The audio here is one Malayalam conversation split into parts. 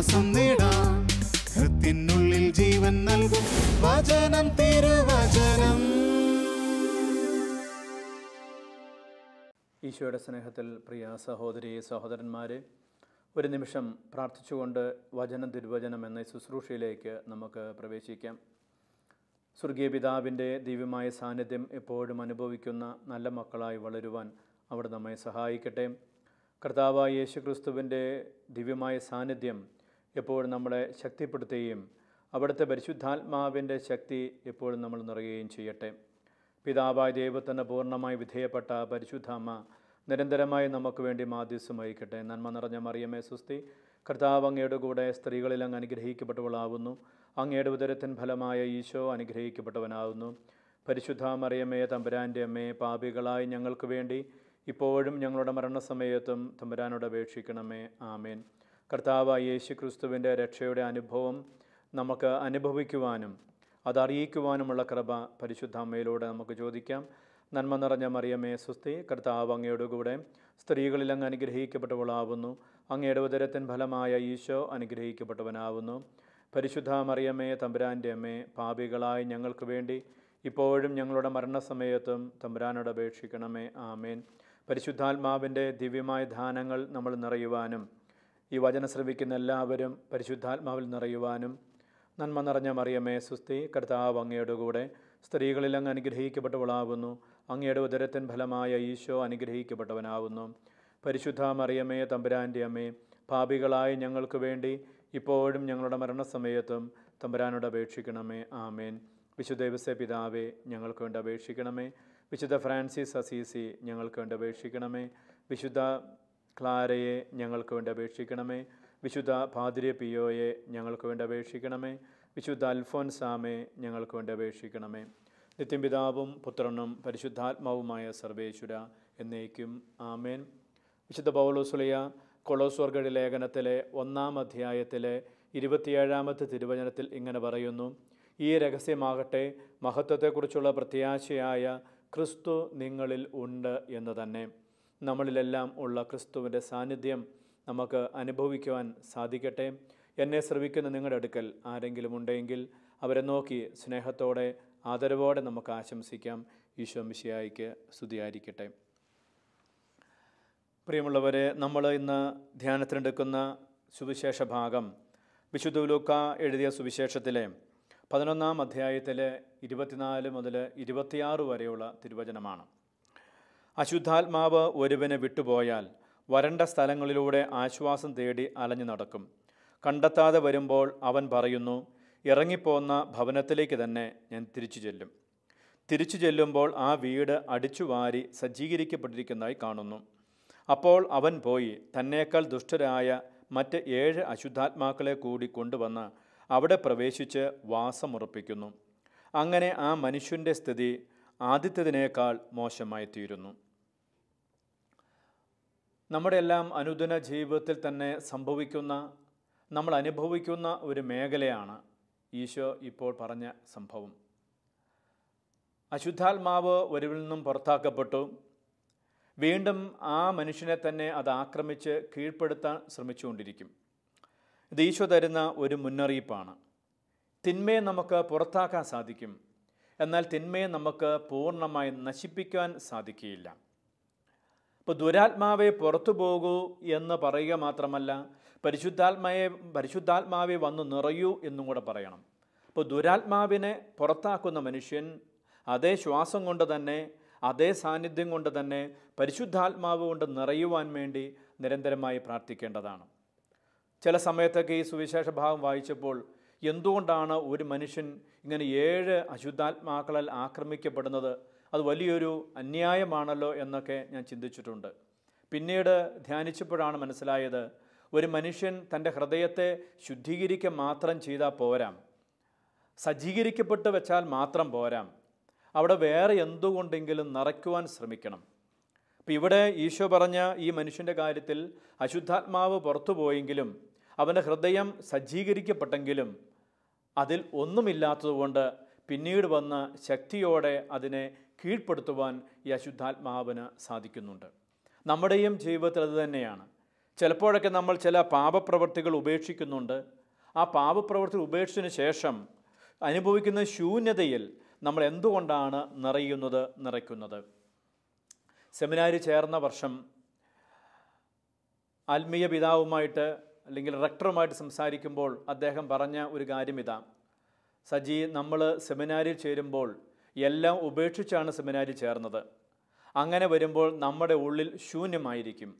ശ്വാസം നേടാം. ഹൃത്തിനുള്ളിൽ ജീവൻ നൽകും വചനം, തിരുവചനം. ഈശോയുടെ സ്നേഹത്തിൽ പ്രിയ സഹോദരി സഹോദരന്മാരെ, ഒരു നിമിഷം പ്രാർത്ഥിച്ചുകൊണ്ട് വചനം തിരുവചനം എന്ന ശുശ്രൂഷയിലേക്ക് നമുക്ക് പ്രവേശിക്കാം. സ്വർഗീയ പിതാവിൻ്റെ ദിവ്യമായ സാന്നിധ്യം എപ്പോഴും അനുഭവിക്കുന്ന നല്ല മക്കളായി വളരുവാൻ അവിടെ നമ്മെ സഹായിക്കട്ടെ. കർത്താവായ യേശുക്രിസ്തുവിൻ്റെ ദിവ്യമായ സാന്നിധ്യം എപ്പോഴും നമ്മളെ ശക്തിപ്പെടുത്തുകയും അവിടുത്തെ പരിശുദ്ധാത്മാവിൻ്റെ ശക്തി എപ്പോഴും നമ്മൾ നിറയുകയും ചെയ്യട്ടെ. പിതാവായ ദൈവത്തിന് പൂർണ്ണമായി വിധേയപ്പെട്ട പരിശുദ്ധ അമ്മ നിരന്തരമായി നമുക്ക് വേണ്ടി മാധ്യസ്ഥം വഹിക്കട്ടെ. നന്മ നിറഞ്ഞ മറിയമേ സുസ്തി, കർത്താവ് അങ്ങയുടെ കൂടെ സ്ത്രീകളിൽ അങ്ങ് അനുഗ്രഹിക്കപ്പെട്ടവളാവുന്നു. അങ്ങയുടെ ഉദരത്തിൻ ഫലമായ ഈശോ അനുഗ്രഹിക്കപ്പെട്ടവനാവുന്നു. പരിശുദ്ധ മറിയമേ തമ്പുരാൻ്റെ അമ്മേ, പാപികളായി ഞങ്ങൾക്ക് വേണ്ടി ഇപ്പോഴും ഞങ്ങളുടെ മരണസമയത്തും തമ്പുരാനോട് അപേക്ഷിക്കണമേ. ആമേൻ. കർത്താവായ യേശു ക്രിസ്തുവിൻ്റെ രക്ഷയുടെ അനുഭവം നമുക്ക് അനുഭവിക്കുവാനും അതറിയിക്കുവാനുമുള്ള കൃപ പരിശുദ്ധ അമ്മയിലൂടെ നമുക്ക് ചോദിക്കാം. നന്മ നിറഞ്ഞ മറിയമേ സുസ്തി, കർത്താവ് അങ്ങയുടെ കൂടെ സ്ത്രീകളിൽ അങ്ങ് അനുഗ്രഹിക്കപ്പെട്ടവളാവുന്നു. അങ്ങയുടെ ഉദരത്തിൻ ഫലമായ ഈശോ അനുഗ്രഹിക്കപ്പെട്ടവനാവുന്നു. പരിശുദ്ധ മറിയമേ തമ്പുരാൻ്റെ അമ്മേ, പാപികളായി ഞങ്ങൾക്ക് വേണ്ടി ഇപ്പോഴും ഞങ്ങളുടെ മരണസമയത്തും തമ്പുരാനോട് അപേക്ഷിക്കണമേ. ആമേൻ. പരിശുദ്ധാത്മാവിൻ്റെ ദിവ്യമായ ദാനങ്ങൾ നമ്മൾ നിറയുവാനും ഈ വചനം ശ്രവിക്കുന്ന എല്ലാവരും പരിശുദ്ധാത്മാവിൽ നിറയുവാനും നന്മ നിറഞ്ഞ മറിയമേ സുസ്തി, കർത്താവ് അങ്ങയുടെ കൂടെ സ്ത്രീകളിൽ അങ്ങ് അനുഗ്രഹിക്കപ്പെട്ടവളാവുന്നു. അങ്ങയുടെ ഉദരത്തിൻ ഫലമായ ഈശോ അനുഗ്രഹിക്കപ്പെട്ടവനാവുന്നു. പരിശുദ്ധ മറിയമേ തമ്പുരാൻ്റെ അമ്മേ, പാപികളായി ഞങ്ങൾക്ക് വേണ്ടി ഇപ്പോഴും ഞങ്ങളുടെ മരണസമയത്തും തമ്പുരാനോട് അപേക്ഷിക്കണമേ. ആമേൻ. വിശുദ്ധ ദേവസ്യ പിതാവേ, ഞങ്ങൾക്ക് വേണ്ടി അപേക്ഷിക്കണമേ. വിശുദ്ധ ഫ്രാൻസിസ് അസീസി, ഞങ്ങൾക്ക് വേണ്ടി അപേക്ഷിക്കണമേ. വിശുദ്ധ ക്ലാരയെ, ഞങ്ങൾക്ക് വേണ്ടി അപേക്ഷിക്കണമേ. വിശുദ്ധ പാദ്രി പിയോയെ, ഞങ്ങൾക്ക് വേണ്ടി അപേക്ഷിക്കണമേ. വിശുദ്ധ അൽഫോൻസാമെ, ഞങ്ങൾക്ക് വേണ്ടി അപേക്ഷിക്കണമേ. നിത്യം പിതാവും പുത്രനും പരിശുദ്ധാത്മാവുമായ സർവേശ്വര എന്നേക്കും ആമേൻ. വിശുദ്ധ പൗലോസ്ലീഹ കൊളോസ്യർക്കുള്ള ലേഖനത്തിലെ 1-ാം അധ്യായത്തിലെ 27-ാമത്തെ തിരുവചനത്തിൽ ഇങ്ങനെ പറയുന്നു: ഈ രഹസ്യമാകട്ടെ, മഹത്വത്തെക്കുറിച്ചുള്ള പ്രത്യാശയായ ക്രിസ്തു നിങ്ങളിൽ ഉണ്ട് എന്ന് തന്നെ. നമ്മളിലെല്ലാം ഉള്ള ക്രിസ്തുവിൻ്റെ സാന്നിധ്യം നമുക്ക് അനുഭവിക്കുവാൻ സാധിക്കട്ടെ. എന്നെ ശ്രവിക്കുന്ന നിങ്ങളുടെ അടുക്കൽ ആരെങ്കിലും ഉണ്ടെങ്കിൽ അവരെ നോക്കി സ്നേഹത്തോടെ ആദരവോടെ നമുക്ക് ആശംസിക്കാം. ഈശോ മിശിഹായ്ക്ക് സ്തുതിയായിരിക്കട്ടെ. പ്രിയമുള്ളവരെ, നമ്മൾ ഇന്ന് ധ്യാനത്തിനെടുക്കുന്ന സുവിശേഷ ഭാഗം വിശുദ്ധ ലൂക്കാ എഴുതിയ സുവിശേഷത്തിലെ 11-ാം അധ്യായത്തിലെ 24 മുതൽ 26 വരെയുള്ള തിരുവചനമാണ്. അശുദ്ധാത്മാവ് ഒരുവനെ വിട്ടുപോയാൽ വരണ്ട സ്ഥലങ്ങളിലൂടെ ആശ്വാസം തേടി അലഞ്ഞു നടക്കും. കണ്ടെത്താതെ വരുമ്പോൾ അവൻ പറയുന്നു, ഇറങ്ങിപ്പോന്ന ഭവനത്തിലേക്ക് തന്നെ ഞാൻ തിരിച്ചു ചെല്ലും. തിരിച്ചു ചെല്ലുമ്പോൾ ആ വീട് അടിച്ചുവാരി സജ്ജീകരിക്കപ്പെട്ടിരിക്കുന്നതായി കാണുന്നു. അപ്പോൾ അവൻ പോയി തന്നേക്കാൾ ദുഷ്ടരായ മറ്റ് 7 അശുദ്ധാത്മാക്കളെ കൂടി കൊണ്ടുവന്ന് അവിടെ പ്രവേശിച്ച് വാസമുറപ്പിക്കുന്നു. അങ്ങനെ ആ മനുഷ്യൻ്റെ സ്ഥിതി ആദ്യത്തേതിനേക്കാൾ മോശമായി തീരുന്നു. നമ്മുടെ എല്ലാം അനുദിന ജീവിതത്തിൽ തന്നെ സംഭവിക്കുന്ന, നമ്മൾ അനുഭവിക്കുന്ന ഒരു മേഖലയാണ് ഈശോ ഇപ്പോൾ പറഞ്ഞ സംഭവം. അശുദ്ധാത്മാവ് ഒരുവിൽ നിന്നും പുറത്താക്കപ്പെട്ടു. വീണ്ടും ആ മനുഷ്യനെ തന്നെ അത് ആക്രമിച്ച് കീഴ്പ്പെടുത്താൻ ശ്രമിച്ചുകൊണ്ടിരിക്കും. ഇത് ഈശോ തരുന്ന ഒരു മുന്നറിയിപ്പാണ്. തിന്മയെ നമുക്ക് പുറത്താക്കാൻ സാധിക്കും, എന്നാൽ തിന്മയെ നമുക്ക് പൂർണ്ണമായി നശിപ്പിക്കാൻ സാധിക്കുകയില്ല. ഇപ്പോൾ ദുരാത്മാവെ പുറത്തു പോകൂ എന്ന് പറയുക മാത്രമല്ല, പരിശുദ്ധാത്മാവെ വന്ന് നിറയൂ എന്നും കൂടെ പറയണം. അപ്പോൾ ദുരാത്മാവിനെ പുറത്താക്കുന്ന മനുഷ്യൻ അതേ ശ്വാസം കൊണ്ട് തന്നെ, അതേ സാന്നിധ്യം കൊണ്ട് തന്നെ പരിശുദ്ധാത്മാവ് കൊണ്ട് നിറയുവാൻ വേണ്ടി നിരന്തരമായി പ്രാർത്ഥിക്കേണ്ടതാണ്. ചില സമയത്തൊക്കെ ഈ സുവിശേഷ ഭാഗം വായിച്ചപ്പോൾ എന്തുകൊണ്ടാണ് ഒരു മനുഷ്യൻ ഇങ്ങനെ 7 അശുദ്ധാത്മാക്കളാൽ ആക്രമിക്കപ്പെടുന്നത്, അത് വലിയൊരു അന്യായമാണല്ലോ എന്നൊക്കെ ഞാൻ ചിന്തിച്ചിട്ടുണ്ട്. പിന്നീട് ധ്യാനിച്ചപ്പോഴാണ് മനസ്സിലായത്, ഒരു മനുഷ്യൻ തൻ്റെ ഹൃദയത്തെ ശുദ്ധീകരിക്കുക മാത്രം ചെയ്താൽ പോരാ, സജ്ജീകരിക്കപ്പെട്ട് വെച്ചാൽ മാത്രം പോരാ, അവിടെ വേറെ എന്തുകൊണ്ടെങ്കിലും നിറയ്ക്കുവാൻ ശ്രമിക്കണം. അപ്പം ഇവിടെ ഈശോ പറഞ്ഞ ഈ മനുഷ്യൻ്റെ കാര്യത്തിൽ അശുദ്ധാത്മാവ് പുറത്തുപോയെങ്കിലും അവൻ്റെ ഹൃദയം സജ്ജീകരിക്കപ്പെട്ടെങ്കിലും അതിൽ ഒന്നുമില്ലാത്തതുകൊണ്ട് പിന്നീട് വന്ന് ശക്തിയോടെ അതിനെ കീഴ്പ്പെടുത്തുവാൻ ഈ അശുദ്ധാത്മാവിന് സാധിക്കുന്നുണ്ട്. നമ്മുടെയും ജീവിതത്തിൽ അത് തന്നെയാണ്. ചിലപ്പോഴൊക്കെ നമ്മൾ ചില പാപപ്രവൃത്തികൾ ഉപേക്ഷിക്കുന്നുണ്ട്. ആ പാപപ്രവൃത്തി ഉപേക്ഷിച്ചതിന് ശേഷം അനുഭവിക്കുന്ന ശൂന്യതയിൽ നമ്മൾ എന്തുകൊണ്ടാണ് നിറയ്ക്കുന്നത്? സെമിനാരി ചേർന്ന വർഷം ആത്മീയ പിതാവുമായിട്ട് അല്ലെങ്കിൽ റെക്ടറുമായിട്ട് സംസാരിക്കുമ്പോൾ അദ്ദേഹം പറഞ്ഞ ഒരു കാര്യം ഇതാ: സജി, നമ്മൾ സെമിനാരിൽ ചേരുമ്പോൾ എല്ലാം ഉപേക്ഷിച്ചാണ് സെമിനാരിൽ ചേർന്നത്. അങ്ങനെ വരുമ്പോൾ നമ്മുടെ ഉള്ളിൽ ശൂന്യമായിരിക്കും.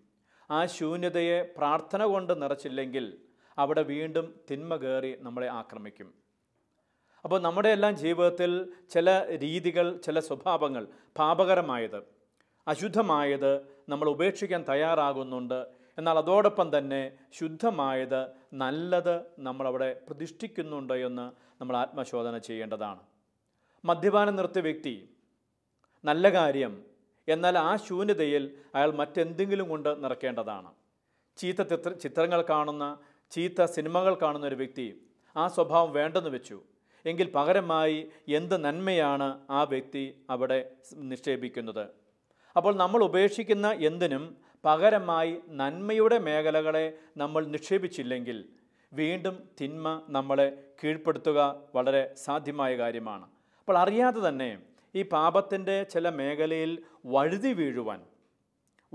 ആ ശൂന്യതയെ പ്രാർത്ഥന കൊണ്ട് നിറച്ചില്ലെങ്കിൽ അവിടെ വീണ്ടും തിന്മ കയറി നമ്മളെ ആക്രമിക്കും. അപ്പോൾ നമ്മുടെ എല്ലാം ജീവിതത്തിൽ ചില രീതികൾ, ചില സ്വഭാവങ്ങൾ, പാപകരമായത്, അശുദ്ധമായത് നമ്മൾ ഉപേക്ഷിക്കാൻ തയ്യാറാകുന്നുണ്ട്. എന്നാൽ അതോടൊപ്പം തന്നെ ശുദ്ധമായത്, നല്ലത് നമ്മളവിടെ പ്രതിഷ്ഠിക്കുന്നുണ്ടോ എന്ന് നമ്മൾ ആത്മശോധന ചെയ്യേണ്ടതാണ്. മദ്യപാനം നിർത്തിയ വ്യക്തി, നല്ല കാര്യം, എന്നാൽ ആ ശൂന്യതയിൽ അയാൾ മറ്റെന്തെങ്കിലും കൊണ്ട് നിറയ്ക്കേണ്ടതാണ്. ചീത്ത ചിത്രങ്ങൾ കാണുന്ന, ചീത്ത സിനിമകൾ കാണുന്ന ഒരു വ്യക്തി ആ സ്വഭാവം വേണ്ടെന്ന് വെച്ചു എങ്കിൽ പകരമായി എന്ത് നന്മയാണ് ആ വ്യക്തി അവിടെ നിക്ഷേപിക്കുന്നത്? അപ്പോൾ നമ്മൾ ഉപേക്ഷിക്കുന്ന എന്തിനും പകരമായി നന്മയുടെ മേഖലകളെ നമ്മൾ നിക്ഷേപിച്ചില്ലെങ്കിൽ വീണ്ടും തിന്മ നമ്മളെ കീഴ്പ്പെടുത്തുക വളരെ സാധ്യമായ കാര്യമാണ്. അപ്പോൾ അറിയാതെ തന്നെ ഈ പാപത്തിൻ്റെ ചില മേഖലയിൽ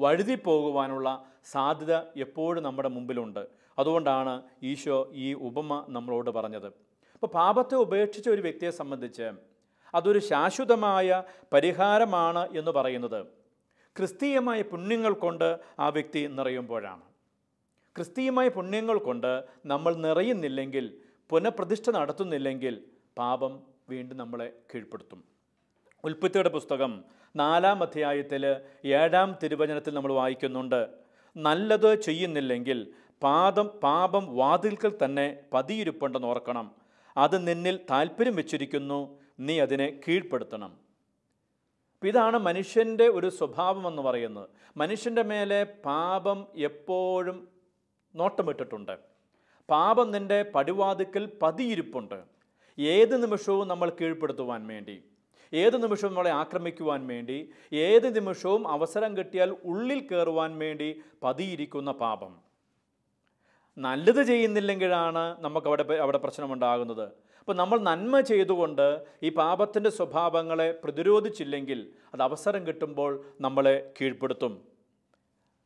വഴുതി പോകുവാനുള്ള സാധ്യത എപ്പോഴും നമ്മുടെ മുമ്പിലുണ്ട്. അതുകൊണ്ടാണ് ഈശോ ഈ ഉപമ നമ്മളോട് പറഞ്ഞത്. അപ്പോൾ പാപത്തെ ഉപേക്ഷിച്ച ഒരു വ്യക്തിയെ സംബന്ധിച്ച് അതൊരു ശാശ്വതമായ പരിഹാരമാണ് എന്ന് പറയുന്നത് ക്രിസ്തീയമായ പുണ്യങ്ങൾ കൊണ്ട് ആ വ്യക്തി നിറയുമ്പോഴാണ്. ക്രിസ്തീയമായ പുണ്യങ്ങൾ കൊണ്ട് നമ്മൾ നിറയുന്നില്ലെങ്കിൽ, പുനഃപ്രതിഷ്ഠ നടത്തുന്നില്ലെങ്കിൽ പാപം വീണ്ടും നമ്മളെ കീഴ്പ്പെടുത്തും. ഉൽപ്പത്തിയുടെ പുസ്തകം 4-ാം അധ്യായത്തിൽ 7-ാം തിരുവചനത്തിൽ നമ്മൾ വായിക്കുന്നുണ്ട്: നല്ലത് ചെയ്യുന്നില്ലെങ്കിൽ പാപം വാതിൽക്കൽ തന്നെ പതിയിരിപ്പുണ്ടെന്ന് ഓർക്കണം. അത് നിന്നിൽ താല്പര്യം വെച്ചിരിക്കുന്നു, നീ അതിനെ കീഴ്പ്പെടുത്തണം. ഇതാണ് മനുഷ്യൻ്റെ ഒരു സ്വഭാവം എന്ന് പറയുന്നത്. മനുഷ്യൻ്റെ മേലെ പാപം എപ്പോഴും നോട്ടമിട്ടിട്ടുണ്ട്. പാപം നിൻ്റെ പടിവാതിക്കൽ പതിയിരിപ്പുണ്ട്. ഏത് നിമിഷവും നമ്മൾ കീഴ്പ്പെടുത്തുവാൻ വേണ്ടി, ഏത് നിമിഷവും നമ്മളെ ആക്രമിക്കുവാൻ വേണ്ടി, ഏത് നിമിഷവും അവസരം കിട്ടിയാൽ ഉള്ളിൽ കയറുവാൻ വേണ്ടി പതിയിരിക്കുന്ന പാപം. നല്ലത് ചെയ്യുന്നില്ലെങ്കിലാണ് നമുക്ക് അവിടെ പ്രശ്നമുണ്ടാകുന്നത്. അപ്പോൾ നമ്മൾ നന്മ ചെയ്തുകൊണ്ട് ഈ പാപത്തിൻ്റെ സ്വഭാവങ്ങളെ പ്രതിരോധിച്ചില്ലെങ്കിൽ അത് അവസരം കിട്ടുമ്പോൾ നമ്മളെ കീഴ്പ്പെടുത്തും.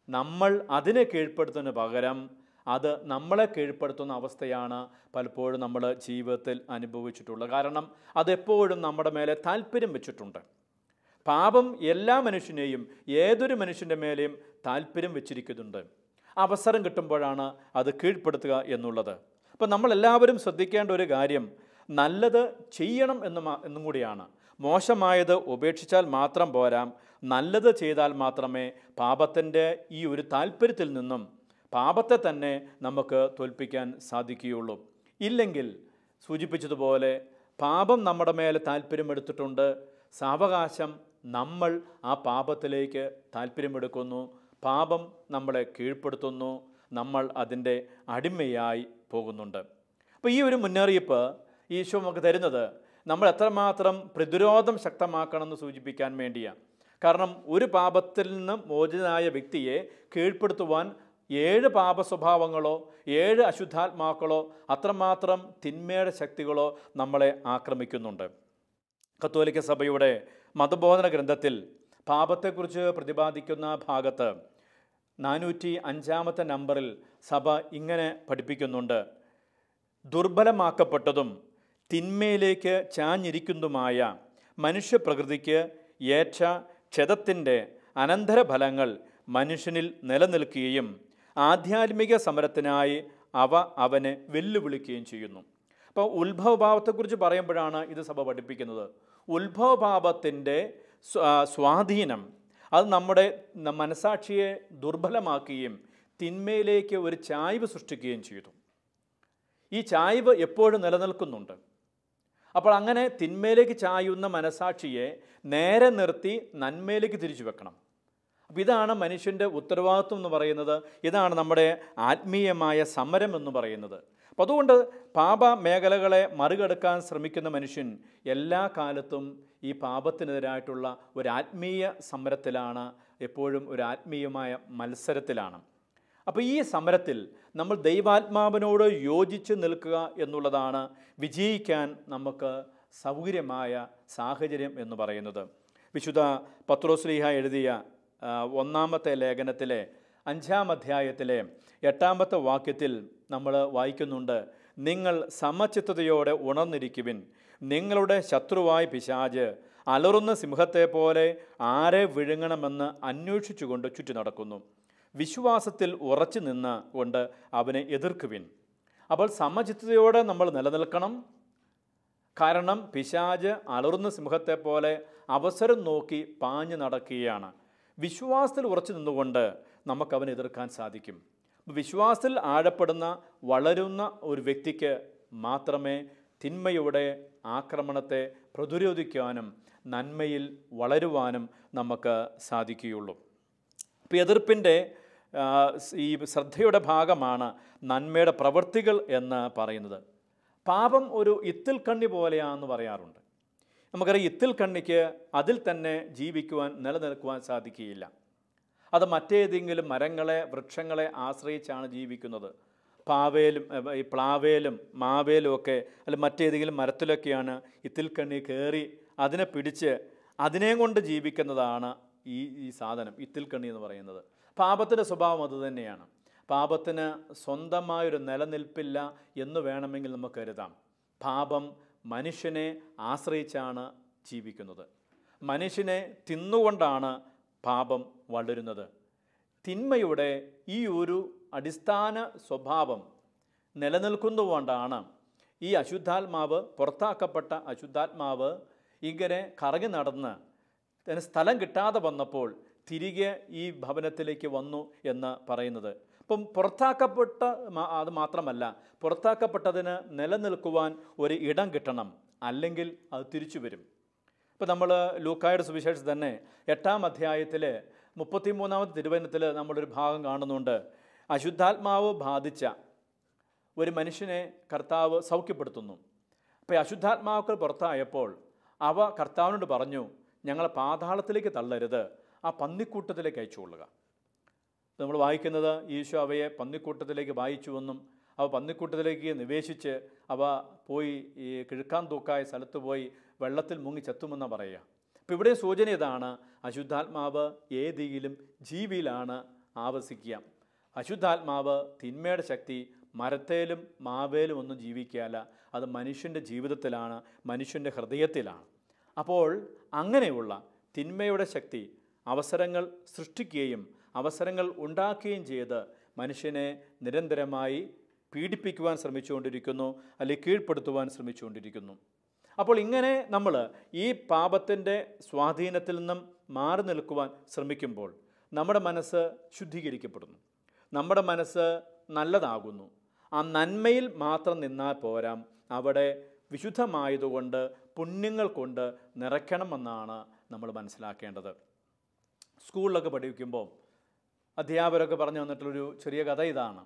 നമ്മൾ അതിനെ കീഴ്പ്പെടുത്തുന്നതിന് പകരം അത് നമ്മളെ കീഴ്പ്പെടുത്തുന്ന അവസ്ഥയാണ് പലപ്പോഴും നമ്മൾ ജീവിതത്തിൽ അനുഭവിച്ചിട്ടുള്ളത്. കാരണം അതെപ്പോഴും നമ്മുടെ മേലെ താല്പര്യം വെച്ചിട്ടുണ്ട്. പാപം എല്ലാ മനുഷ്യനെയും, ഏതൊരു മനുഷ്യൻ്റെ മേലെയും താല്പര്യം വെച്ചിരിക്കുന്നുണ്ട്. അവസരം കിട്ടുമ്പോഴാണ് അത് കീഴ്പ്പെടുത്തുക എന്നുള്ളത്. അപ്പോൾ നമ്മളെല്ലാവരും ശ്രദ്ധിക്കേണ്ട ഒരു കാര്യം നല്ലത് ചെയ്യണം എന്നും കൂടിയാണ്. മോശമായത് ഉപേക്ഷിച്ചാൽ മാത്രം പോരാ, നല്ലത് ചെയ്താൽ മാത്രമേ പാപത്തിൻ്റെ ഈ ഒരു താല്പര്യത്തിൽ നിന്നും പാപത്തെ തന്നെ നമുക്ക് തോൽപ്പിക്കാൻ സാധിക്കുകയുള്ളൂ. ഇല്ലെങ്കിൽ സൂചിപ്പിച്ചതുപോലെ പാപം നമ്മുടെ മേലെ താല്പര്യമെടുത്തിട്ടുണ്ട്, സാവകാശം നമ്മൾ ആ പാപത്തിലേക്ക് താല്പര്യമെടുക്കുന്നു, പാപം നമ്മളെ കീഴ്പ്പെടുത്തുന്നു, നമ്മൾ അതിൻ്റെ അടിമയായി പോകുന്നുണ്ട്. അപ്പോൾ ഈ ഒരു മുന്നറിയിപ്പ് ഈശോ നമുക്ക് തരുന്നത് നമ്മൾ എത്രമാത്രം പ്രതിരോധം ശക്തമാക്കണമെന്ന് സൂചിപ്പിക്കാൻ വേണ്ടിയാണ്. കാരണം ഒരു പാപത്തിൽ നിന്ന് മോചിതനായ വ്യക്തിയെ കീഴ്പ്പെടുത്തുവാൻ 7 പാപ സ്വഭാവങ്ങളോ 7 അശുദ്ധാത്മാക്കളോ അത്രമാത്രം തിന്മയുടെ ശക്തികളോ നമ്മളെ ആക്രമിക്കുന്നുണ്ട്. കത്തോലിക്ക സഭയുടെ മതബോധന ഗ്രന്ഥത്തിൽ പാപത്തെക്കുറിച്ച് പ്രതിപാദിക്കുന്ന ഭാഗത്ത് 405-ാമത്തെ നമ്പറിൽ സഭ ഇങ്ങനെ പഠിപ്പിക്കുന്നുണ്ട്: ദുർബലമാക്കപ്പെട്ടതും തിന്മയിലേക്ക് ചാഞ്ഞിരിക്കുന്നതുമായ മനുഷ്യപ്രകൃതിക്ക് ഏറ്റ ക്ഷതത്തിൻ്റെ അനന്തരഫലങ്ങൾ മനുഷ്യനിൽ നിലനിൽക്കുകയും ആധ്യാത്മിക സമരത്തിനായി അവനെ വെല്ലുവിളിക്കുകയും ചെയ്യുന്നു. അപ്പോൾ ഉത്ഭവഭാവത്തെക്കുറിച്ച് പറയുമ്പോഴാണ് ഇത് സഭ പഠിപ്പിക്കുന്നത്. ഉത്ഭവഭാവത്തിൻ്റെ സ്വാധീനം അത് നമ്മുടെ മനസാക്ഷിയെ ദുർബലമാക്കുകയും തിന്മയിലേക്ക് ഒരു ചായ്വ് സൃഷ്ടിക്കുകയും ചെയ്തു. ഈ ചായ്വ് എപ്പോഴും നിലനിൽക്കുന്നുണ്ട്. അപ്പോൾ അങ്ങനെ തിന്മയിലേക്ക് ചായുന്ന മനസാക്ഷിയെ നേരെ നിർത്തി നന്മയിലേക്ക് തിരിച്ചു വെക്കണം. അപ്പോൾ ഇതാണ് മനുഷ്യൻ്റെ ഉത്തരവാദിത്വം എന്ന് പറയുന്നത്. ഇതാണ് നമ്മുടെ ആത്മീയമായ സമരം എന്ന് പറയുന്നത്. അപ്പോൾ അതുകൊണ്ട് പാപ മേഖലകളെ മറികടക്കാൻ ശ്രമിക്കുന്ന മനുഷ്യൻ എല്ലാ കാലത്തും ഈ പാപത്തിനെതിരായിട്ടുള്ള ഒരു ആത്മീയ സമരത്തിലാണ്, എപ്പോഴും ഒരു ആത്മീയമായ മത്സരത്തിലാണ്. അപ്പോൾ ഈ സമരത്തിൽ നമ്മൾ ദൈവാത്മാവിനോട് യോജിച്ച് നിൽക്കുക എന്നുള്ളതാണ് വിജയിക്കാൻ നമുക്ക് സൗകര്യമായ സാഹചര്യം എന്ന് പറയുന്നത്. വിശുദ്ധ പത്രോസ്ലീഹ എഴുതിയ ഒന്നാമത്തെ ലേഖനത്തിലെ 5-ാം അധ്യായത്തിലെ 8-ാമത്തെ വാക്യത്തിൽ നമ്മൾ വായിക്കുന്നുണ്ട്, നിങ്ങൾ സമചിത്തതയോടെ ഉണർന്നിരിക്കുവിൻ, നിങ്ങളുടെ ശത്രുവായ പിശാച് അലറുന്ന സിംഹത്തെ പോലെ ആരെ വിഴുങ്ങണമെന്ന് അന്വേഷിച്ചുകൊണ്ട് ചുറ്റി നടക്കുന്നു. വിശ്വാസത്തിൽ ഉറച്ചു നിന്ന് കൊണ്ട് അവനെ എതിർക്കുവിൻ. അപ്പോൾ സമചിത്തതയോടെ നമ്മൾ നിലനിൽക്കണം. കാരണം പിശാച് അലറുന്ന സിംഹത്തെ പോലെ അവസരം നോക്കി പാഞ്ഞു നടക്കുകയാണ്. വിശ്വാസത്തിൽ ഉറച്ചു നിന്നുകൊണ്ട് നമുക്കവനെ എതിർക്കാൻ സാധിക്കും. വിശ്വാസത്തിൽ ആഴപ്പെടുന്ന വളരുന്ന ഒരു വ്യക്തിക്ക് മാത്രമേ തിന്മയുടെ ആക്രമണത്തെ പ്രതിരോധിക്കാനും നന്മയിൽ വളരുവാനും നമുക്ക് സാധിക്കുകയുള്ളൂ. ഇപ്പോൾ എതിർപ്പിൻ്റെ ഈ ശ്രദ്ധയുടെ ഭാഗമാണ് നന്മയുടെ പ്രവൃത്തികൾ എന്ന് പറയുന്നത്. പാപം ഒരു ഇത്തിൽ കണ്ണി പോലെയാണെന്ന് പറയാറുണ്ട്. നമുക്കറിയാം, ഇത്തിൽ കണ്ണിക്ക് അതിൽ തന്നെ ജീവിക്കുവാൻ നിലനിൽക്കുവാൻ സാധിക്കുകയില്ല. അത് മറ്റേതെങ്കിലും മരങ്ങളെ വൃക്ഷങ്ങളെ ആശ്രയിച്ചാണ് ജീവിക്കുന്നത്. ഈ പ്ലാവേലും മാവേലും ഒക്കെ അല്ല മറ്റേതെങ്കിലും മരത്തിലൊക്കെയാണ് ഇത്തിൽ കണ്ണി കയറി അതിനെ പിടിച്ച് അതിനെ കൊണ്ട് ജീവിക്കുന്നതാണ് ഈ സാധനം ഇത്തിൽ കണ്ണി എന്ന് പറയുന്നത്. പാപത്തിൻ്റെ സ്വഭാവം അതുതന്നെയാണ്. പാപത്തിന് സ്വന്തമായൊരു നിലനിൽപ്പില്ല എന്ന് വേണമെങ്കിൽ നമുക്ക് കരുതാം. പാപം മനുഷ്യനെ ആശ്രയിച്ചാണ് ജീവിക്കുന്നത്. മനുഷ്യനെ തിന്നുകൊണ്ടാണ് പാപം വളരുന്നത്. തിന്മയുടെ ഈ ഒരു അടിസ്ഥാന സ്വഭാവം നിലനിൽക്കുന്നതുകൊണ്ടാണ് ഈ അശുദ്ധാത്മാവ്, പുറത്താക്കപ്പെട്ട അശുദ്ധാത്മാവ് ഇങ്ങനെ കറങ്ങി നടന്ന് അതിന് സ്ഥലം കിട്ടാതെ വന്നപ്പോൾ തിരികെ ഈ ഭവനത്തിലേക്ക് വന്നു എന്ന് പറയുന്നത്. അപ്പം പുറത്താക്കപ്പെട്ട അത് മാത്രമല്ല, പുറത്താക്കപ്പെട്ടതിന് നിലനിൽക്കുവാൻ ഒരു ഇടം കിട്ടണം, അല്ലെങ്കിൽ അത് തിരിച്ചു വരും. ഇപ്പം നമ്മൾ ലൂക്കായുടെ സുവിശേഷം തന്നെ 8-ാം അധ്യായത്തിൽ 33-ാമത്തെ തിരുവചനത്തിൽ നമ്മളൊരു ഭാഗം കാണുന്നുണ്ട്. അശുദ്ധാത്മാവ് ബാധിച്ച ഒരു മനുഷ്യനെ കർത്താവ് സൗഖ്യപ്പെടുത്തുന്നു. അപ്പോൾ അശുദ്ധാത്മാക്കൾ പുറത്തായപ്പോൾ അവ കർത്താവിനോട് പറഞ്ഞു, ഞങ്ങളെ പാതാളത്തിലേക്ക് തള്ളരുത്, ആ പന്നിക്കൂട്ടത്തിലേക്ക് അയച്ചുകൊള്ളുക. നമ്മൾ വായിക്കുന്നത് ഈശോ അവയെ പന്നിക്കൂട്ടത്തിലേക്ക് വായിച്ചുവെന്നും അവ പന്നിക്കൂട്ടത്തിലേക്ക് നിവേശിച്ച് അവ പോയി ഈ കിഴുക്കാൻ തൂക്കായ സ്ഥലത്ത് പോയി വെള്ളത്തിൽ മുങ്ങി ചത്തുമെന്നാണ് പറയുക. അപ്പോൾ ഇവിടെ സൂചന ഇതാണ്, അശുദ്ധാത്മാവ് ഏതെങ്കിലും ജീവിയിലാണ് ആവസിക്കുക. അശുദ്ധാത്മാവ് തിന്മയുടെ ശക്തി മരത്തേലും മാവേലും ഒന്നും ജീവിക്കുകയല്ല, അത് മനുഷ്യൻ്റെ ജീവിതത്തിലാണ്, മനുഷ്യൻ്റെ ഹൃദയത്തിലാണ്. അപ്പോൾ അങ്ങനെയുള്ള തിന്മയുടെ ശക്തി അവസരങ്ങൾ സൃഷ്ടിക്കുകയും അവസരങ്ങൾ ഉണ്ടാക്കുകയും ചെയ്ത് മനുഷ്യനെ നിരന്തരമായി പീഡിപ്പിക്കുവാൻ ശ്രമിച്ചുകൊണ്ടിരിക്കുന്നു, അല്ലെങ്കിൽ കീഴ്പ്പെടുത്തുവാൻ ശ്രമിച്ചുകൊണ്ടിരിക്കുന്നു. അപ്പോൾ ഇങ്ങനെ നമ്മൾ ഈ പാപത്തിൻ്റെ സ്വാധീനത്തിൽ നിന്നും മാറി നിൽക്കുവാൻ ശ്രമിക്കുമ്പോൾ നമ്മുടെ മനസ്സ് ശുദ്ധീകരിക്കപ്പെടുന്നു, നമ്മുടെ മനസ്സ് നല്ലതാകുന്നു. ആ നന്മയിൽ മാത്രം നിന്നാൽ പോരാ, അവിടെ വിശുദ്ധമായതുകൊണ്ട് പുണ്യങ്ങൾ കൊണ്ട് നിറയ്ക്കണമെന്നാണ് നമ്മൾ മനസ്സിലാക്കേണ്ടത്. സ്കൂളിലൊക്കെ പഠിക്കുമ്പോൾ അധ്യാപകരൊക്കെ പറഞ്ഞു തന്നിട്ടുള്ളൊരു ചെറിയ കഥ ഇതാണ്.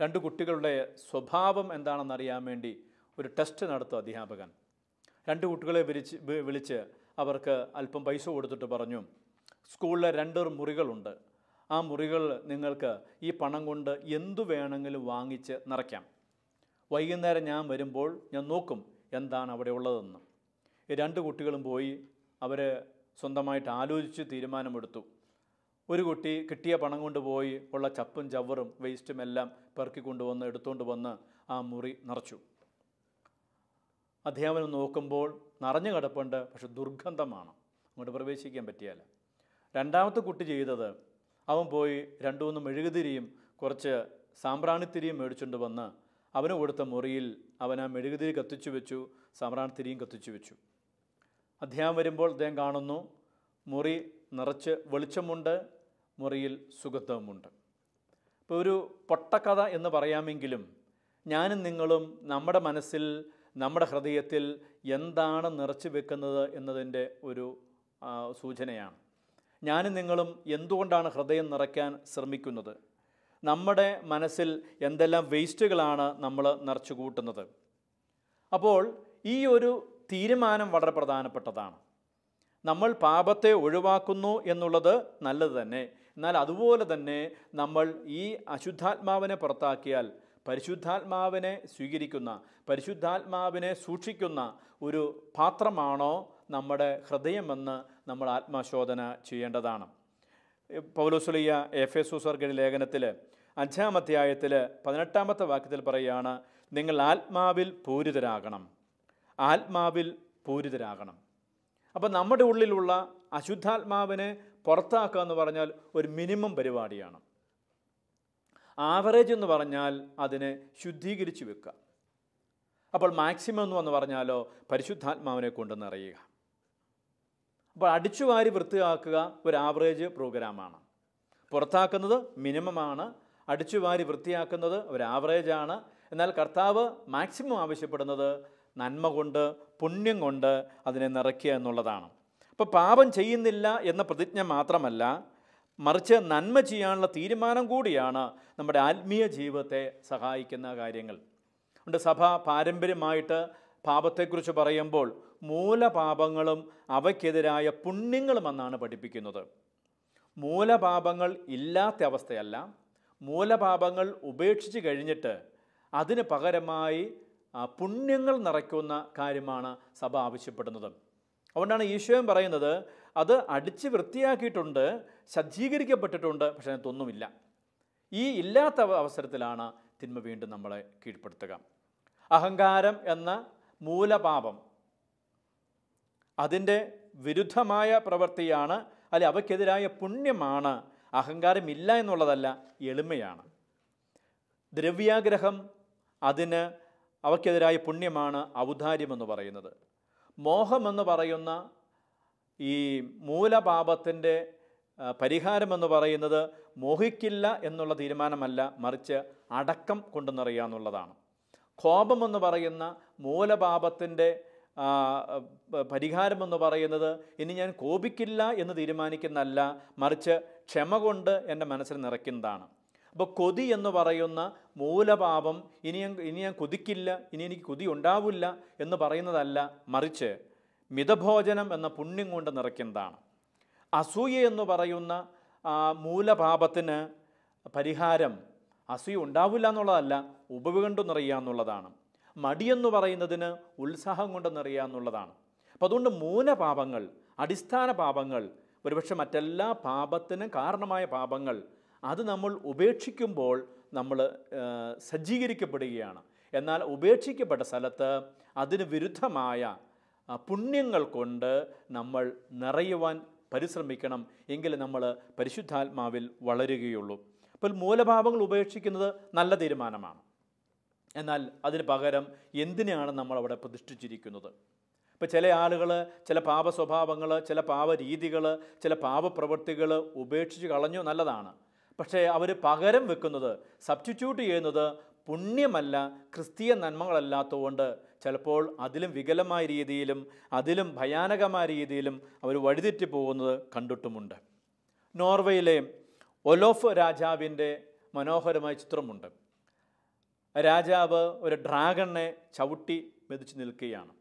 2 കുട്ടികളുടെ സ്വഭാവം എന്താണെന്നറിയാൻ വേണ്ടി ഒരു ടെസ്റ്റ് നടത്തും അധ്യാപകൻ. 2 കുട്ടികളെ വിളിച്ച് അവർക്ക് അല്പം പൈസ കൊടുത്തിട്ട് പറഞ്ഞു, സ്കൂളിലെ 2 മുറികളുണ്ട്, ആ മുറികൾ നിങ്ങൾക്ക് ഈ പണം കൊണ്ട് എന്തു വേണമെങ്കിലും വാങ്ങിച്ച് നിറയ്ക്കാം. വൈകുന്നേരം ഞാൻ വരുമ്പോൾ ഞാൻ നോക്കും എന്താണ് അവിടെ ഉള്ളതെന്ന്. ഈ 2 കുട്ടികളും പോയി അവർ സ്വന്തമായിട്ട് ആലോചിച്ച് തീരുമാനമെടുത്തു. ഒരു കുട്ടി കിട്ടിയ പണം കൊണ്ട് പോയി ഉള്ള ചപ്പും ചവറും വേസ്റ്റും എല്ലാം പെറുക്കിക്കൊണ്ടുവന്ന് എടുത്തുകൊണ്ട് വന്ന് ആ മുറി നിറച്ചു. അധ്യാപനം നോക്കുമ്പോൾ നിറഞ്ഞു കിടപ്പുണ്ട്, പക്ഷെ ദുർഗന്ധമാണ്, അങ്ങോട്ട് പ്രവേശിക്കാൻ പറ്റിയാല. 2ാമത്തെ കുട്ടി ചെയ്തത്, അവൻ പോയി 2-3 മെഴുകുതിരിയും കുറച്ച് സാമ്പ്രാണിത്തിരിയും മേടിച്ചുകൊണ്ട് വന്ന് അവന് കൊടുത്ത മുറിയിൽ അവൻ ആ മെഴുകുതിരി കത്തിച്ചു വെച്ചു, സാമ്പ്രാണിത്തിരിയും കത്തിച്ചു വെച്ചു. അധ്യാപനം വരുമ്പോൾ അദ്ദേഹം കാണുന്നു മുറി നിറച്ച് വെളിച്ചമുണ്ട്, മുറിയിൽ സുഗന്ധവുമുണ്ട്. ഇപ്പോൾ ഒരു പൊട്ടക്കഥ എന്ന് പറയാമെങ്കിലും ഞാനും നിങ്ങളും നമ്മുടെ മനസ്സിൽ, നമ്മുടെ ഹൃദയത്തിൽ എന്താണ് നിറച്ചു വെക്കുന്നത് എന്നതിൻ്റെ ഒരു സൂചനയാണ്. ഞാനും നിങ്ങളും എന്തുകൊണ്ടാണ് ഹൃദയം നിറയ്ക്കാൻ ശ്രമിക്കുന്നത്? നമ്മുടെ മനസ്സിൽ എന്തെല്ലാം വേസ്റ്റുകളാണ് നമ്മൾ നിറച്ചു കൂട്ടുന്നത്? അപ്പോൾ ഈ ഒരു തീരുമാനം വളരെ പ്രധാനപ്പെട്ടതാണ്. നമ്മൾ പാപത്തെ ഒഴിവാക്കുന്നു എന്നുള്ളത് നല്ലത് തന്നെ. എന്നാൽ അതുപോലെ തന്നെ നമ്മൾ ഈ അശുദ്ധാത്മാവിനെ പുറത്താക്കിയാൽ പരിശുദ്ധാത്മാവിനെ സ്വീകരിക്കുന്ന, പരിശുദ്ധാത്മാവിനെ സൂക്ഷിക്കുന്ന ഒരു പാത്രമാണോ നമ്മുടെ ഹൃദയമെന്ന് നമ്മൾ ആത്മശോധന ചെയ്യേണ്ടതാണ്. പൗലോസ്ലീഹ എഫെസോസ്യർക്കെഴുതിയ ലേഖനത്തിൽ 5-ാം അധ്യായത്തിൽ 18-ാമത്തെ വാക്യത്തിൽ പറയുകയാണ്, നിങ്ങൾ ആത്മാവിൽ പൂരിതരാകണം, ആത്മാവിൽ പൂരിതരാകണം. അപ്പം നമ്മുടെ ഉള്ളിലുള്ള അശുദ്ധാത്മാവിനെ പുറത്താക്കുക എന്ന് പറഞ്ഞാൽ ഒരു മിനിമം പരിപാടിയാണ്. ആവറേജ് എന്ന് പറഞ്ഞാൽ അതിനെ ശുദ്ധീകരിച്ച് വെക്കുക. അപ്പോൾ മാക്സിമം എന്ന് പറഞ്ഞാലോ പരിശുദ്ധാത്മാവിനെ കൊണ്ട് നിറയുക. അപ്പോൾ അടിച്ചുവാരി വൃത്തിയാക്കുക ഒരു ആവറേജ് പ്രോഗ്രാമാണ്. പുറത്താക്കുന്നത് മിനിമമാണ്, അടിച്ചുവാരി വൃത്തിയാക്കുന്നത് ഒരു ആവറേജാണ്. എന്നാൽ കർത്താവ് മാക്സിമം ആവശ്യപ്പെടുന്നത് നന്മ കൊണ്ട്, പുണ്യം കൊണ്ട് അതിനെ നിറയ്ക്കുക എന്നുള്ളതാണ്. അപ്പോൾ പാപം ചെയ്യുന്നില്ല എന്ന പ്രതിജ്ഞ മാത്രമല്ല, മറിച്ച് നന്മ ചെയ്യാനുള്ള തീരുമാനം കൂടിയാണ് നമ്മുടെ ആത്മീയ ജീവിതത്തെ സഹായിക്കുന്ന കാര്യങ്ങൾ. അതുകൊണ്ട് സഭ പാരമ്പര്യമായിട്ട് പാപത്തെക്കുറിച്ച് പറയുമ്പോൾ മൂലപാപങ്ങളും അവയ്ക്കെതിരായ പുണ്യങ്ങളുമെന്നാണ് പഠിപ്പിക്കുന്നത്. മൂലപാപങ്ങൾ ഇല്ലാത്ത അവസ്ഥയല്ല, മൂലപാപങ്ങൾ ഉപേക്ഷിച്ച് കഴിഞ്ഞിട്ട് അതിന് പകരമായി പുണ്യങ്ങൾ നിറയ്ക്കുന്ന കാര്യമാണ് സഭ ആവശ്യപ്പെടുന്നത്. അതുകൊണ്ടാണ് ഈശോയും പറയുന്നത്, അത് അടിച്ച് വൃത്തിയാക്കിയിട്ടുണ്ട്, സജ്ജീകരിക്കപ്പെട്ടിട്ടുണ്ട്, പക്ഷേ അതിനകത്തൊന്നുമില്ല. ഈ ഇല്ലാത്ത അവസരത്തിലാണ് തിന്മ വീണ്ടും നമ്മളെ കീഴ്പ്പെടുത്തുക. അഹങ്കാരം എന്ന മൂലപാപം അതിൻ്റെ വിരുദ്ധമായ പ്രവൃത്തിയാണ്, അല്ലെ അവയ്ക്കെതിരായ പുണ്യമാണ്. അഹങ്കാരമില്ല എന്നുള്ളതല്ല, എളിമയാണ്. ദ്രവ്യാഗ്രഹം അതിന് അവയ്ക്കെതിരായ പുണ്യമാണ്, ഔദാര്യമെന്ന് പറയുന്നത്. മോഹമെന്ന് പറയുന്ന ഈ മൂലപാപത്തിൻ്റെ പരിഹാരമെന്ന് പറയുന്നത് മോഹിക്കില്ല എന്നുള്ള തീരുമാനമല്ല, മറിച്ച് അടക്കം കൊണ്ടു നിറയുക എന്നുള്ളതാണ്. കോപമെന്ന് പറയുന്ന മൂലപാപത്തിൻ്റെ പരിഹാരമെന്ന് പറയുന്നത് ഇനി ഞാൻ കോപിക്കില്ല എന്ന് തീരുമാനിക്കുന്നതല്ല, മറിച്ച് ക്ഷമ കൊണ്ട് എൻ്റെ മനസ്സിൽ നിറയ്ക്കുന്നതാണ്. അപ്പോൾ കൊതി എന്ന് പറയുന്ന മൂലപാപം ഇനി ഞാൻ കൊതിക്കില്ല, ഇനി എനിക്ക് കൊതി ഉണ്ടാവില്ല എന്ന് പറയുന്നതല്ല, മറിച്ച് മിതഭോജനം എന്ന പുണ്യം കൊണ്ട് നിറയ്ക്കുന്നതാണ്. അസൂയ എന്ന് പറയുന്ന മൂലപാപത്തിന് പരിഹാരം അസൂയ ഉണ്ടാവില്ല എന്നുള്ളതല്ല, ഉപവികണ്ടു നിറയുക എന്നുള്ളതാണ്. മടിയെന്ന് പറയുന്നതിന് ഉത്സാഹം കൊണ്ട് നിറയുക എന്നുള്ളതാണ്. അപ്പോൾ അതുകൊണ്ട് മൂലപാപങ്ങൾ, അടിസ്ഥാന പാപങ്ങൾ, ഒരുപക്ഷെ മറ്റെല്ലാ പാപത്തിനും കാരണമായ പാപങ്ങൾ, അത് നമ്മൾ ഉപേക്ഷിക്കുമ്പോൾ നമ്മൾ സജ്ജീകരിക്കപ്പെടുകയാണ്. എന്നാൽ ഉപേക്ഷിക്കപ്പെട്ട സ്ഥലത്ത് അതിന് വിരുദ്ധമായ പുണ്യങ്ങൾ കൊണ്ട് നമ്മൾ നിറയുവാൻ പരിശ്രമിക്കണം. എങ്കിൽ നമ്മൾ പരിശുദ്ധാത്മാവിൽ വളരുകയുള്ളൂ. അപ്പോൾ മൂലപാപങ്ങൾ ഉപേക്ഷിക്കുന്നത് നല്ല തീരുമാനമാണ്. എന്നാൽ അതിന് പകരം എന്തിനാണ് നമ്മളവിടെ പ്രതിഷ്ഠിച്ചിരിക്കുന്നത്? ഇപ്പോൾ ചില ആളുകൾ ചില പാപ സ്വഭാവങ്ങൾ, ചില പാപരീതികൾ, ചില പാപപ്രവൃത്തികൾ ഉപേക്ഷിച്ച് കളഞ്ഞു, നല്ലതാണ്. പക്ഷേ അവർ പകരം വെക്കുന്നത്, സബ്സ്റ്റിറ്റ്യൂട്ട് ചെയ്യുന്നത് പുണ്യമല്ല, ക്രിസ്തീയ നന്മകളല്ലാത്തതുകൊണ്ട് ചിലപ്പോൾ അതിലും വികലമായ രീതിയിലും അതിലും ഭയാനകമായ രീതിയിലും അവർ വഴിതെറ്റി പോകുന്നത് കണ്ടിട്ടുമുണ്ട്. നോർവേയിലെ ഒലോഫ് രാജാവിൻ്റെ മനോഹരമായ ചിത്രമുണ്ട്. രാജാവ് ഒരു ഡ്രാഗണിനെ ചവിട്ടി മെതിച്ച് നിൽക്കുകയാണ്.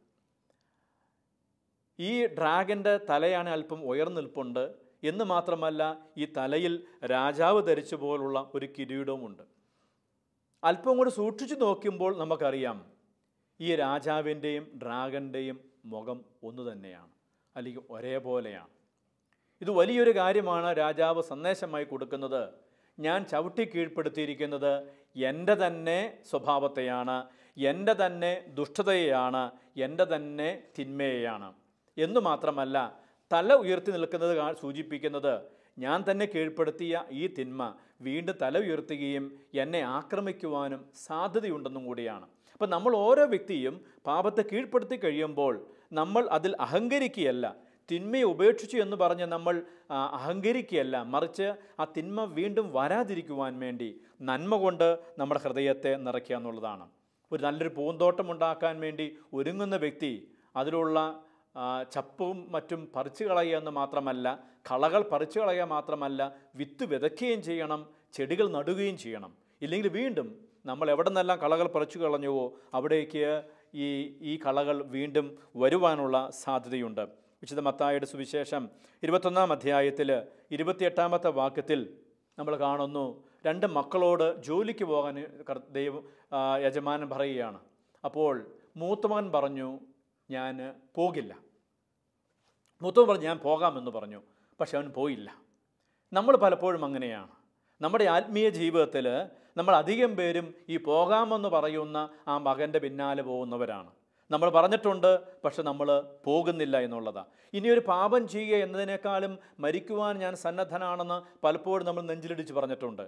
ഈ ഡ്രാഗൻ്റെ തലയാണ് അല്പം ഉയർന്നു നിൽപ്പുണ്ട് എന്ന് മാത്രമല്ല, ഈ തലയിൽ രാജാവ് ധരിച്ച പോലുള്ള ഒരു കിരീടവുമുണ്ട്. അല്പം കൂടി സൂക്ഷിച്ചു നോക്കുമ്പോൾ നമുക്കറിയാം, ഈ രാജാവിൻ്റെയും ഡ്രാഗൻ്റെയും മുഖം ഒന്നു തന്നെയാണ്, അല്ലെങ്കിൽ ഒരേപോലെയാണ്. ഇത് വലിയൊരു കാര്യമാണ് രാജാവ് സന്ദേശമായി കൊടുക്കുന്നത്. ഞാൻ ചവിട്ടി കീഴ്പ്പെടുത്തിയിരിക്കുന്നത് എൻ്റെ തന്നെ സ്വഭാവത്തെയാണ്, എൻ്റെ തന്നെ ദുഷ്ടതയെയാണ്, എൻ്റെ തന്നെ തിന്മയെയാണ് എന്നു മാത്രമല്ല, തല ഉയർത്തി നിൽക്കുന്നത് സൂചിപ്പിക്കുന്നത് ഞാൻ തന്നെ കീഴ്പ്പെടുത്തിയ ഈ തിന്മ വീണ്ടും തല ഉയർത്തുകയും എന്നെ ആക്രമിക്കുവാനും സാധ്യതയുണ്ടെന്നും കൂടിയാണ്. അപ്പം നമ്മൾ ഓരോ വ്യക്തിയും പാപത്തെ കീഴ്പ്പെടുത്തി കഴിയുമ്പോൾ നമ്മൾ അതിൽ അഹങ്കരിക്കുകയല്ല, തിന്മയെ ഉപേക്ഷിച്ചു എന്ന് പറഞ്ഞ് നമ്മൾ അഹങ്കരിക്കുകയല്ല, മറിച്ച് ആ തിന്മ വീണ്ടും വരാതിരിക്കുവാൻ വേണ്ടി നന്മ കൊണ്ട് നമ്മുടെ ഹൃദയത്തെ നിറയ്ക്കുക എന്നുള്ളതാണ്. ഒരു നല്ലൊരു പൂന്തോട്ടം ഉണ്ടാക്കാൻ വേണ്ടി ഒരുങ്ങുന്ന വ്യക്തി അതിലുള്ള ചപ്പും മറ്റും പറിച്ചു കളയുക എന്ന് മാത്രമല്ല, കളകൾ പറിച്ചു കളയുക മാത്രമല്ല, വിത്ത് വിതയ്ക്കുകയും ചെയ്യണം, ചെടികൾ നടുകയും ചെയ്യണം. ഇല്ലെങ്കിൽ വീണ്ടും നമ്മൾ എവിടെ നിന്നെല്ലാം കളകൾ പറിച്ചു കളഞ്ഞുവോ അവിടേക്ക് ഈ കളകൾ വീണ്ടും വരുവാനുള്ള സാധ്യതയുണ്ട്. വിശുദ്ധ മത്തായിയുടെ സുവിശേഷം 21-ാം അധ്യായത്തിൽ 28-ാമത്തെ വാക്യത്തിൽ നമ്മൾ കാണുന്നു, 2 മക്കളോട് ജോലിക്ക് പോകാൻ യജമാനൻ പറയുകയാണ്. അപ്പോൾ മൂത്തമകൻ പറഞ്ഞു, ഞാൻ പോകില്ല. മൂത്തവൻ പറഞ്ഞു, ഞാൻ പോകാമെന്ന് പറഞ്ഞു. പക്ഷെ അവൻ പോയില്ല. നമ്മൾ പലപ്പോഴും അങ്ങനെയാണ്. നമ്മുടെ ആത്മീയ ജീവിതത്തിൽ നമ്മൾ അധികം പേരും ഈ പോകാമെന്ന് പറയുന്ന ആ മകൻ്റെ പിന്നാലെ പോകുന്നവരാണ്. നമ്മൾ പറഞ്ഞിട്ടുണ്ട്, പക്ഷെ നമ്മൾ പോകുന്നില്ല എന്നുള്ളതാണ്. ഇനിയൊരു പാപം ചെയ്യുക എന്നതിനേക്കാളും മരിക്കുവാൻ ഞാൻ സന്നദ്ധനാണെന്ന് പലപ്പോഴും നമ്മൾ നെഞ്ചിലിടിച്ച് പറഞ്ഞിട്ടുണ്ട്.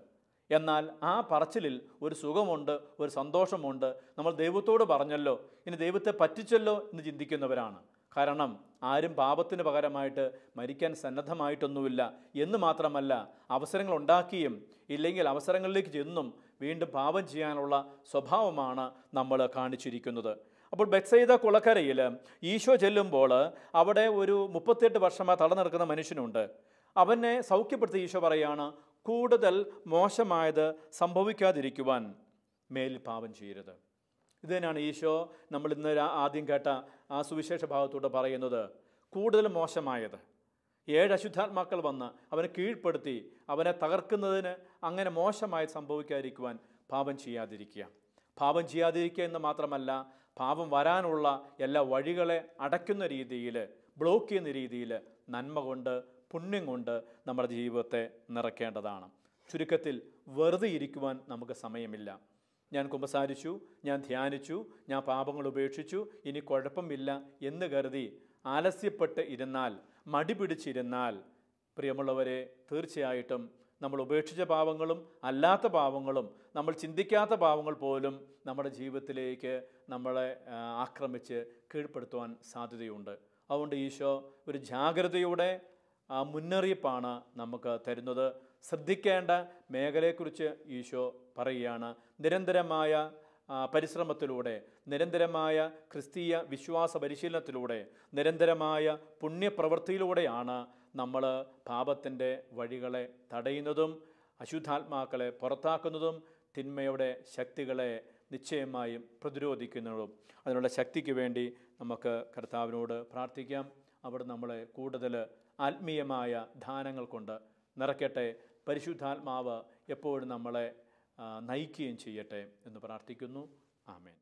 എന്നാൽ ആ പറച്ചിലിൽ ഒരു സുഖമുണ്ട്, ഒരു സന്തോഷമുണ്ട്. നമ്മൾ ദൈവത്തോട് പറഞ്ഞല്ലോ, ഇനി ദൈവത്തെ പറ്റിച്ചല്ലോ എന്ന് ചിന്തിക്കുന്നവരാണ്. കാരണം ആരും പാപത്തിന് പകരമായിട്ട് മരിക്കാൻ സന്നദ്ധമായിട്ടൊന്നുമില്ല എന്ന് മാത്രമല്ല, അവസരങ്ങൾ ഉണ്ടാക്കിയും ഇല്ലെങ്കിൽ അവസരങ്ങളിലേക്ക് ചെന്നും വീണ്ടും പാപം ചെയ്യാനുള്ള സ്വഭാവമാണ് നമ്മൾ കാണിച്ചിരിക്കുന്നത്. അപ്പോൾ ബെത്സയിദ കുളക്കരയിൽ ഈശോ ചെല്ലുമ്പോൾ അവിടെ ഒരു 38 വർഷമായി തളർന്നിറക്കുന്ന മനുഷ്യനുണ്ട്. അവനെ സൗഖ്യപ്പെടുത്തി ഈശോ പറയുകയാണ്, കൂടുതൽ മോശമായത് സംഭവിക്കാതിരിക്കുവാൻ മേലിൽ പാപം ചെയ്യരുത്. ഇത് തന്നെയാണ് ഈശോ നമ്മൾ ഇന്ന് ആദ്യം കേട്ട ആ സുവിശേഷ ഭാഗത്തോട് പറയുന്നത്. കൂടുതൽ മോശമായത്, 7 അശുദ്ധാത്മാക്കൾ വന്ന് അവനെ കീഴ്പ്പെടുത്തി അവനെ തകർക്കുന്നതിന് അങ്ങനെ മോശമായി സംഭവിക്കാതിരിക്കുവാൻ പാപം ചെയ്യാതിരിക്കുക. പാപം ചെയ്യാതിരിക്കുക എന്ന് മാത്രമല്ല, പാപം വരാനുള്ള എല്ലാ വഴികളെ അടയ്ക്കുന്ന രീതിയിൽ, ബ്ലോക്ക് ചെയ്യുന്ന രീതിയിൽ നന്മ കൊണ്ട്, പുണ്യം കൊണ്ട് നമ്മുടെ ജീവിതത്തെ നിറയ്ക്കേണ്ടതാണ്. ചുരുക്കത്തിൽ വെറുതെ ഇരിക്കുവാൻ നമുക്ക് സമയമില്ല. ഞാൻ കുമ്പസാരിച്ചു, ഞാൻ ധ്യാനിച്ചു, ഞാൻ പാപങ്ങൾ ഉപേക്ഷിച്ചു, ഇനി കുഴപ്പമില്ല എന്ന് കരുതി ആലസ്യപ്പെട്ട് ഇരുന്നാൽ, മടി പിടിച്ചിരുന്നാൽ, പ്രിയമുള്ളവരെ, തീർച്ചയായിട്ടും നമ്മൾ ഉപേക്ഷിച്ച പാപങ്ങളും അല്ലാത്ത പാപങ്ങളും നമ്മൾ ചിന്തിക്കാത്ത പാപങ്ങൾ പോലും നമ്മുടെ ജീവിതത്തിലേക്ക് നമ്മളെ ആക്രമിച്ച് കീഴ്പ്പെടുത്തുവാൻ സാധ്യതയുണ്ട്. അതുകൊണ്ട് ഈശോ ഒരു ജാഗ്രതയുടെ മുന്നറിയിപ്പാണ് നമുക്ക് തരുന്നത്. ശ്രദ്ധിക്കേണ്ട മേഖലയെക്കുറിച്ച് ഈശോ പറയുകയാണ്. നിരന്തരമായ പരിശ്രമത്തിലൂടെ, നിരന്തരമായ ക്രിസ്തീയ വിശ്വാസ പരിശീലനത്തിലൂടെ, നിരന്തരമായ പുണ്യപ്രവൃത്തിയിലൂടെയാണ് നമ്മൾ പാപത്തിൻ്റെ വഴികളെ തടയുന്നതും അശുദ്ധാത്മാക്കളെ പുറത്താക്കുന്നതും തിന്മയുടെ ശക്തികളെ നിശ്ചയമായും പ്രതിരോധിക്കുന്നതും. അതിനുള്ള ശക്തിക്ക് വേണ്ടി നമുക്ക് കർത്താവിനോട് പ്രാർത്ഥിക്കാം. അവിടെ നമ്മളെ കൂടുതൽ ആത്മീയമായ ദാനങ്ങൾ കൊണ്ട് നിറയ്ക്കട്ടെ. പരിശുദ്ധാത്മാവ് എപ്പോഴും നമ്മളെ നയിക്കുകയും ചെയ്യട്ടെ എന്ന് പ്രാർത്ഥിക്കുന്നു. ആമേൻ.